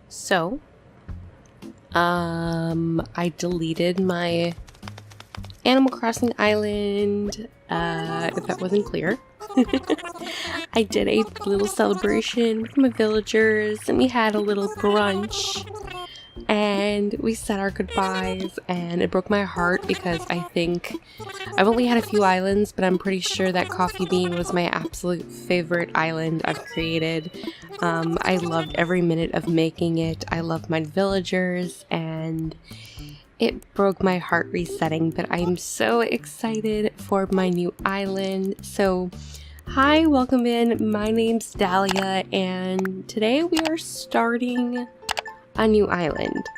So, I deleted my Animal Crossing island, if that wasn't clear. I did a little celebration with my villagers, and we had a little brunch, and we said our goodbyes, and it broke my heart because I think I've only had a few islands, but I'm pretty sure that Coffeebean was my absolute favorite island I've created. I loved every minute of making it. I loved my villagers, and it broke my heart resetting, but I'm so excited for my new island. So, hi, welcome in. My name's Dalia, and today we are starting a new island.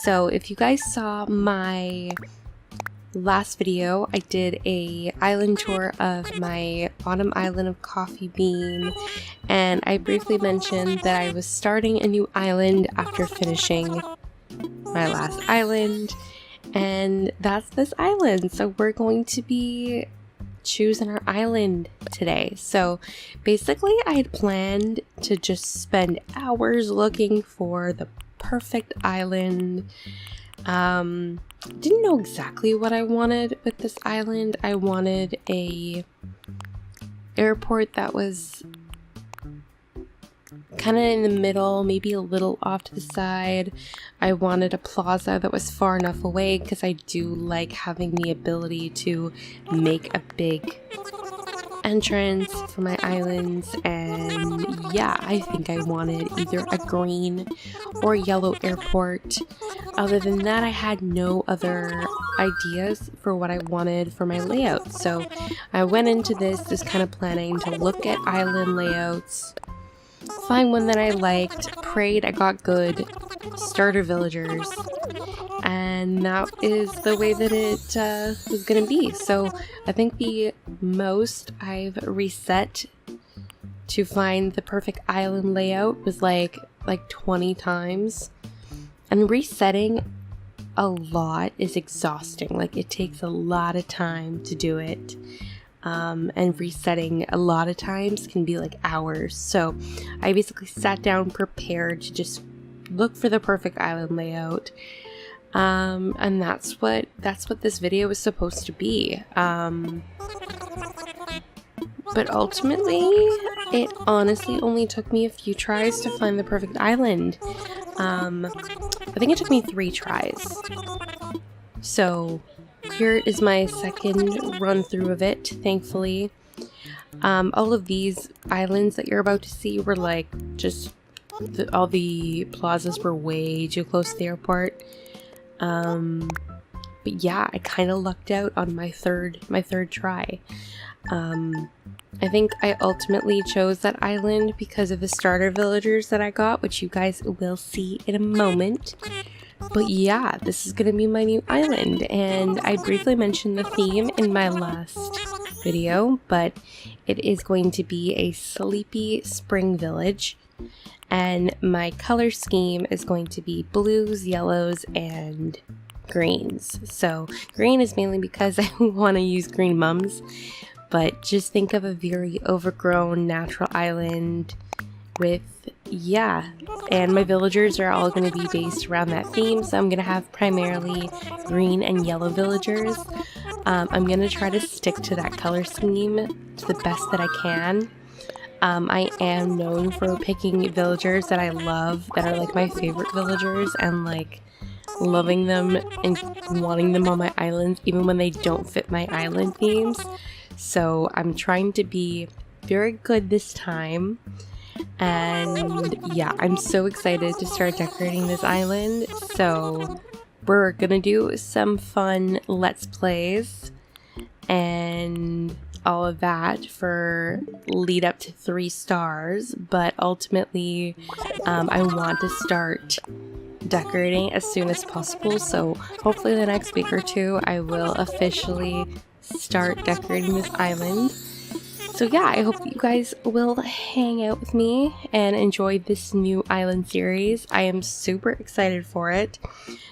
So, if you guys saw my last video, I did a island tour of my bottom island of Coffeebean, and I briefly mentioned that I was starting a new island after finishing my last island, and that's this island. So we're going to be choosing our island today. So basically I had planned to just spend hours looking for the perfect island. Didn't know exactly what I wanted with this island. I wanted a airport that was kind of in the middle, maybe a little off to the side. I wanted a plaza that was far enough away because I do like having the ability to make a big entrance for my islands. And yeah, I think I wanted either a green or yellow airport. Other than that, I had no other ideas for what I wanted for my layout. So I went into this just kind of planning to look at island layouts, find one that I liked, prayed I got good starter villagers, and that is the way that it was gonna be. So I think the most I've reset to find the perfect island layout was like 20 times, and resetting a lot is exhausting. Like, it takes a lot of time to do it. And resetting a lot of times can be like hours. So I basically sat down prepared to just look for the perfect island layout. And that's what this video was supposed to be. But ultimately, it honestly only took me a few tries to find the perfect island. I think it took me 3 tries. So here is my second run through of it, thankfully. All of these islands that you're about to see were like just all the plazas were way too close to the airport. But yeah, I kind of lucked out on my third try. I think I ultimately chose that island because of the starter villagers that I got, which you guys will see in a moment. But yeah, this is going to be my new island, and I briefly mentioned the theme in my last video, but it is going to be a sleepy spring village, and my color scheme is going to be blues, yellows, and greens. So green is mainly because I want to use green mums, but just think of a very overgrown natural island with, yeah, and my villagers are all going to be based around that theme. So I'm going to have primarily green and yellow villagers. I'm going to try to stick to that color scheme to the best that I can. I am known for picking villagers that I love, that are like my favorite villagers, and like loving them and wanting them on my islands even when they don't fit my island themes. So I'm trying to be very good this time. And yeah, I'm so excited to start decorating this island. So we're gonna do some fun let's plays and all of that for lead up to 3 stars, but ultimately I want to start decorating as soon as possible. So hopefully the next week or 2 I will officially start decorating this island. So yeah, I hope you guys will hang out with me and enjoy this new island series. I am super excited for it.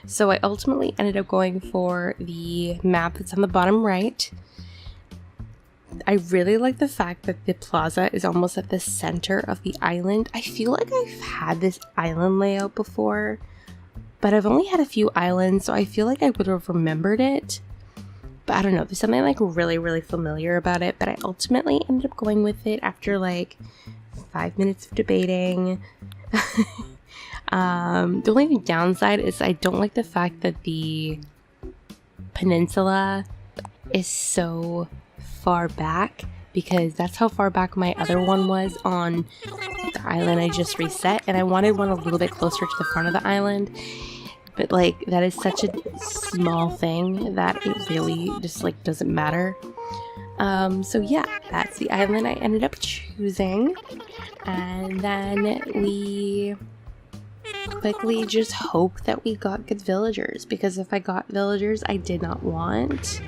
So I ultimately ended up going for the map that's on the bottom right. I really like the fact that the plaza is almost at the center of the island. I feel like I've had this island layout before, but I've only had a few islands, so I feel like I would have remembered it. But I don't know, there's something like really, really familiar about it, but I ultimately ended up going with it after like 5 minutes of debating. The only downside is I don't like the fact that the peninsula is so far back, because that's how far back my other one was on the island I just reset, and I wanted one a little bit closer to the front of the island. But like, that is such a small thing that it really just like doesn't matter. So yeah, that's the island I ended up choosing. And then we quickly just hope that we got good villagers, because if I got villagers I did not want,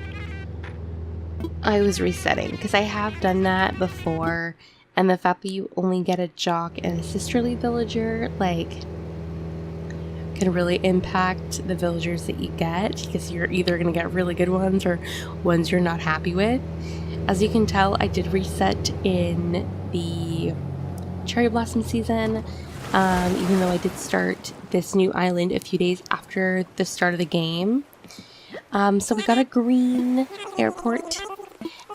I was resetting, because I have done that before, and the fact that you only get a jock and a sisterly villager, like, can really impact the villagers that you get, because you're either going to get really good ones or ones you're not happy with. As you can tell, I did reset in the cherry blossom season, even though I did start this new island a few days after the start of the game. So we got a green airport,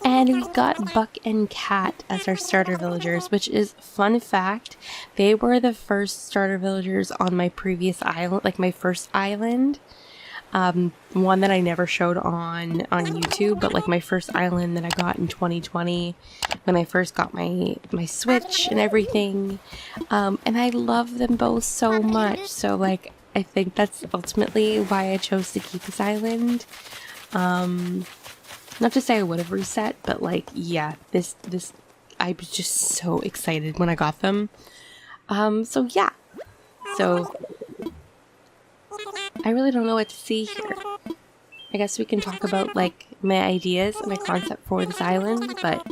and we got Buck and Cat as our starter villagers, which is, fun fact, they were the first starter villagers on my previous island, like my first island. One that I never showed on YouTube, but like my first island that I got in 2020 when I first got my Switch and everything. And I love them both so much. So like, I think that's ultimately why I chose to keep this island. Not to say I would have reset, but like, yeah, this I was just so excited when I got them. So yeah. So I really don't know what to see here. I guess we can talk about like my ideas and my concept for this island, but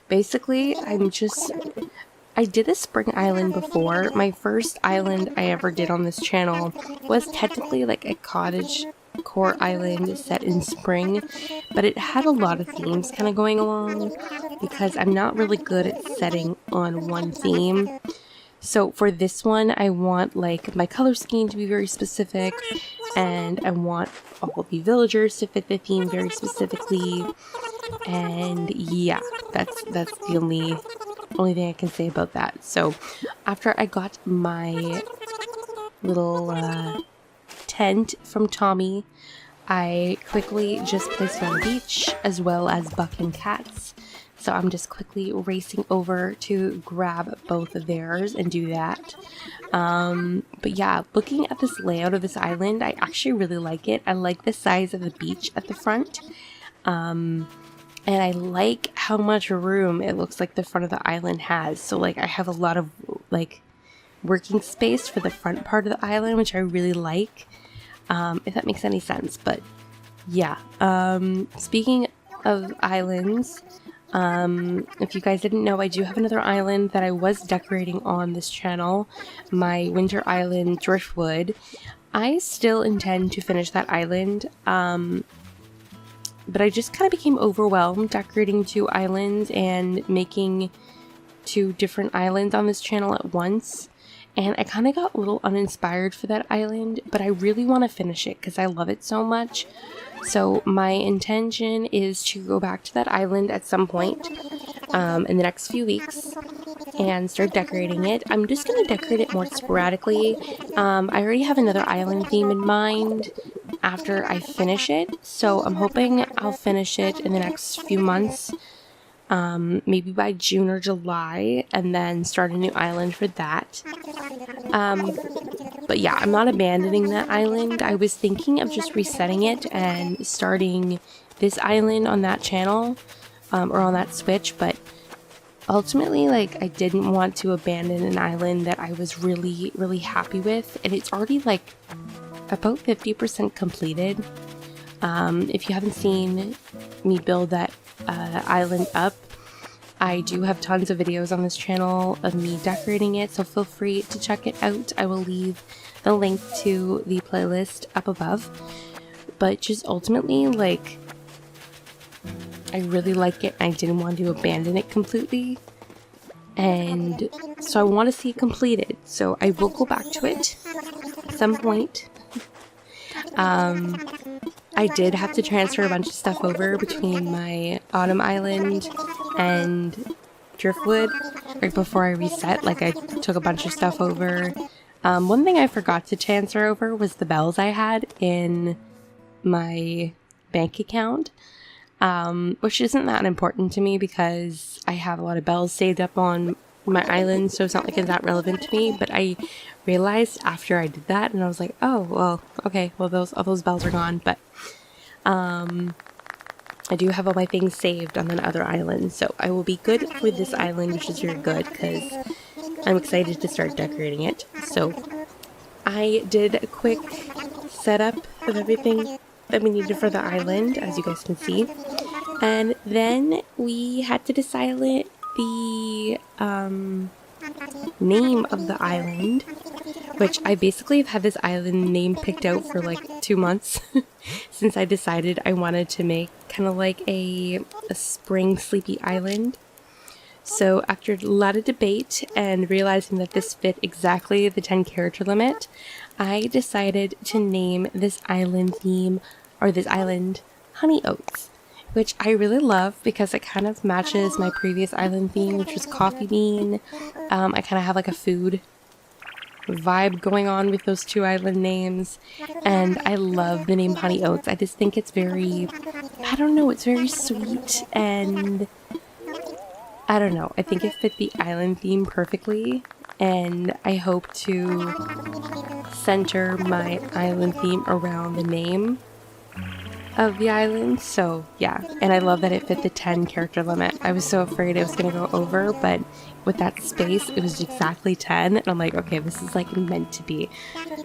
basically I did a spring island before. My first island I ever did on this channel was technically like a cottage core island set in spring, but it had a lot of themes kind of going along, because I'm not really good at setting on one theme. So for this one, I want like my color scheme to be very specific, and I want all the villagers to fit the theme very specifically. And yeah, that's the only thing I can say about that. So after I got my little tent from Tommy, I quickly just placed it on the beach, as well as Buck and Cat's. So I'm just quickly racing over to grab both of theirs and do that. But yeah, looking at this layout of this island, I actually really like it. I like the size of the beach at the front. And I like how much room it looks like the front of the island has. So like, I have a lot of like working space for the front part of the island, which I really like, if that makes any sense. But yeah, speaking of islands, if you guys didn't know, I do have another island that I was decorating on this channel, my winter island Driftwood. I still intend to finish that island, but I just kind of became overwhelmed decorating 2 islands and making 2 different islands on this channel at once. And I kind of got a little uninspired for that island, but I really want to finish it because I love it so much. So my intention is to go back to that island at some point in the next few weeks and start decorating it. I'm just going to decorate it more sporadically. I already have another island theme in mind after I finish it, so I'm hoping I'll finish it in the next few months. Maybe by June or July, and then start a new island for that. But yeah, I'm not abandoning that island. I was thinking of just resetting it and starting this island on that channel, or on that Switch, but ultimately, like, I didn't want to abandon an island that I was really, really happy with, and it's already, like, about 50% completed. If you haven't seen me build that island up, I do have tons of videos on this channel of me decorating it, so feel free to check it out. I will leave the link to the playlist up above. But just ultimately, like, I really like it. I didn't want to abandon it completely. And so I want to see it completed. So I will go back to it at some point. I did have to transfer a bunch of stuff over between my Autumn Island and Driftwood right before I reset. Like, I took a bunch of stuff over. One thing I forgot to transfer over was the bells I had in my bank account, which isn't that important to me because I have a lot of bells saved up on my island, so it's not like it's that relevant to me. But I realized after I did that, and I was like, oh, well, okay, well, all those bells are gone. But I do have all my things saved on another island, so I will be good for this island, which is very good because I'm excited to start decorating it. So I did a quick setup of everything that we needed for the island, as you guys can see, and then we had to decide the name of the island, which I basically have had this island name picked out for like 2 months since I decided I wanted to make kind of like a spring sleepy island. So after a lot of debate and realizing that this fit exactly the 10 character limit, I decided to name this island theme, or this island, Honey Oats, which I really love because it kind of matches my previous island theme, which was Coffeebean. I kind of have like a food vibe going on with those two island names, and I love the name Honey Oats. I just think it's very, I don't know, it's very sweet, and I don't know, I think it fit the island theme perfectly, and I hope to center my island theme around the name of the island. So yeah, and I love that it fit the 10 character limit. I was so afraid it was gonna go over, but with that space it was exactly 10, and I'm like, okay, this is like meant to be.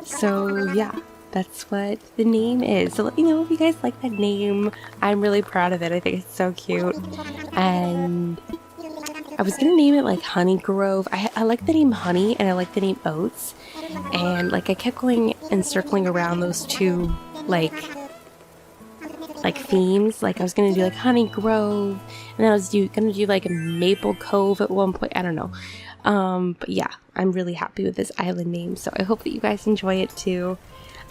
So yeah, that's what the name is. So let me know if you guys like that name. I'm really proud of it. I think it's so cute, and I was gonna name it like Honey Grove. I like the name Honey, and I like the name Oats, and like I kept going and circling around those two like themes. Like I was gonna do like Honey Grove, and then I was gonna do like a Maple Cove at one point. I don't know, but yeah, I'm really happy with this island name, so I hope that you guys enjoy it too.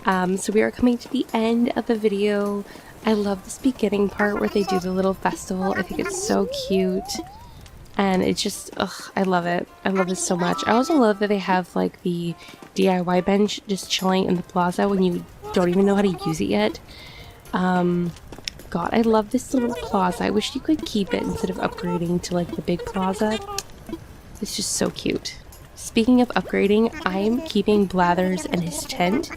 So we are coming to the end of the video. I love this beginning part where they do the little festival. I think it's so cute, and it's just, ugh, I love it. I love this so much. I also love that they have like the DIY bench just chilling in the plaza when you don't even know how to use it yet. God, I love this little plaza. I wish you could keep it instead of upgrading to like the big plaza. It's just so cute. Speaking of upgrading, I'm keeping Blathers and his tent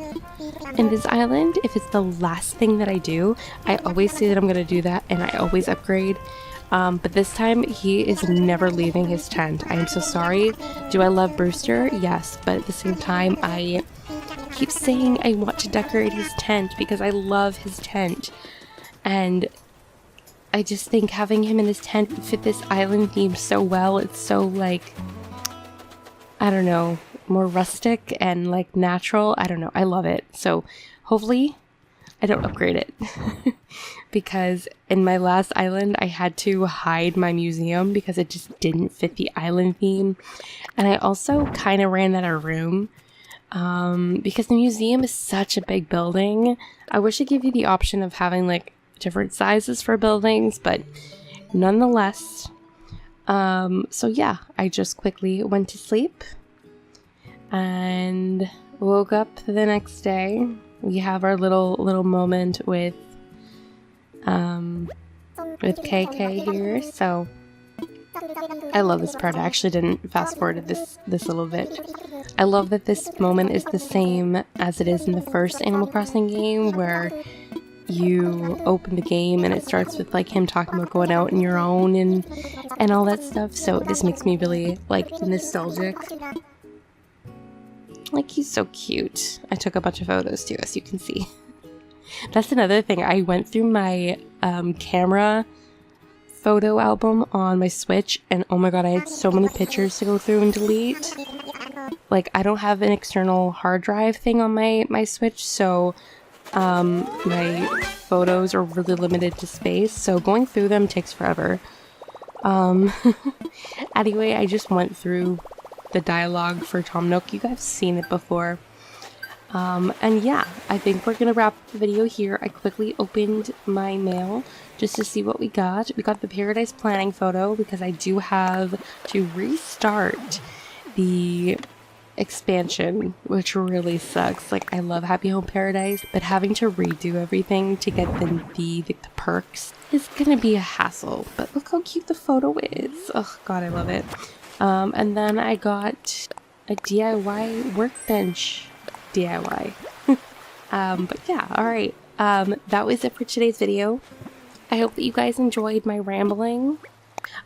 in this island. If it's the last thing that I do, I always say that I'm gonna do that, and I always upgrade. But this time he is never leaving his tent. I am so sorry. Do I love Brewster? Yes, but at the same time, I keep saying I want to decorate his tent because I love his tent, and I just think having him in his tent would fit this island theme so well. It's so like, I don't know, more rustic and like natural. I don't know, I love it. So hopefully I don't upgrade it because in my last island I had to hide my museum because it just didn't fit the island theme, and I also kind of ran out of room. Because the museum is such a big building. I wish it gave you the option of having like different sizes for buildings, but nonetheless. So yeah, I just quickly went to sleep and woke up the next day. We have our little moment with KK here, so I love this part. I actually didn't fast forward this little bit. I love that this moment is the same as it is in the first Animal Crossing game, where you open the game and it starts with like him talking about going out on your own and all that stuff. So this makes me really like nostalgic. Like, he's so cute. I took a bunch of photos too, as you can see. That's another thing. I went through my camera photo album on my Switch, and oh my god, I had so many pictures to go through and delete. Like, I don't have an external hard drive thing on my Switch, so My photos are really limited to space, so going through them takes forever. Anyway, I just went through the dialogue for Tom Nook. You guys have seen it before. And yeah, I think we're gonna wrap the video here. I quickly opened my mail just to see what we got. We got the Paradise Planning photo because I do have to restart the expansion, which really sucks. Like, I love Happy Home Paradise, but having to redo everything to get the perks is gonna be a hassle. But look how cute the photo is. Oh god, I love it. And then I got a DIY workbench. DIY. But yeah, alright. That was it for today's video. I hope that you guys enjoyed my rambling.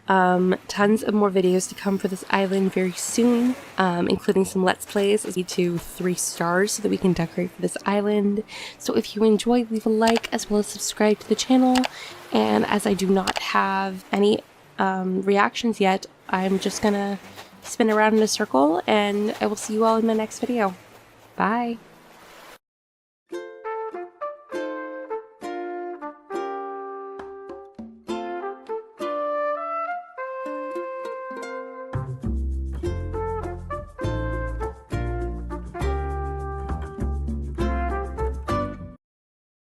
Tons of more videos to come for this island very soon, including some Let's Plays. Let's get to 3 stars so that we can decorate for this island. So if you enjoyed, leave a like as well as subscribe to the channel. And as I do not have any reactions yet, I'm just gonna spin around in a circle, and I will see you all in my next video. Bye!